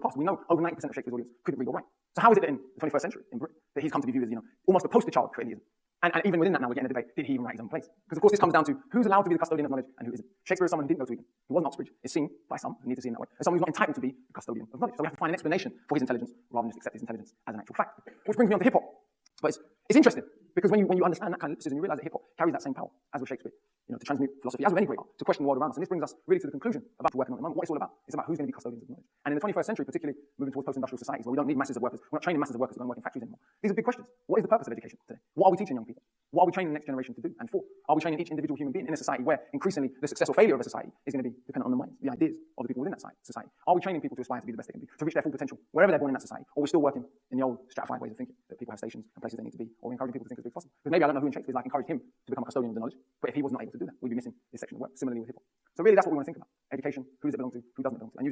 the past. We know over 90% of Shakespeare's audience couldn't read or write. So how is it that in the 21st century, in Britain, that he's come to be viewed as, almost the poster child for atheism? And even within that now, we're getting a debate, did he even write his own plays? Because of course this comes down to who's allowed to be the custodian of knowledge and who isn't. Shakespeare is someone who didn't go to Eton, who wasn't Oxbridge, is seen by some, who need to see him that way, as someone who's not entitled to be the custodian of knowledge. So we have to find an explanation for his intelligence rather than just accept his intelligence as an actual fact. Which brings me on to hip-hop. But it's interesting, because when you understand that kind of lyricism, you realize that hip-hop carries that same power as with Shakespeare, to transmute philosophy, as with any great art, to question the world around us. And this brings us really to the conclusion about what we're working on at the moment, what it's all about. It's about who's going to be custodians of knowledge. And in the 21st century, particularly moving towards post-industrial societies, where we don't need masses of workers, we're not training masses of workers to go and work in factories anymore. These are big questions. What is the purpose of education today? What are we teaching young people? What are we training the next generation to do and for? Are we training each individual human being in a society where increasingly the success or failure of a society is going to be dependent on the minds, the ideas of the people within that society? Are we training people to aspire to be the best they can be, to reach their full potential wherever they're born in that society? Or we're still working in the old stratified ways of thinking, that people have stations and places they need to be, or we're encouraging people to think as big as possible? Because maybe I don't know who in Shakespeare's life encouraged him to become a custodian of the knowledge, but if he was not able to do that, we'd be missing this section of work. Similarly with hip-hop. So really that's what we want to think about. Education, who does it belong to, who doesn't belong to. And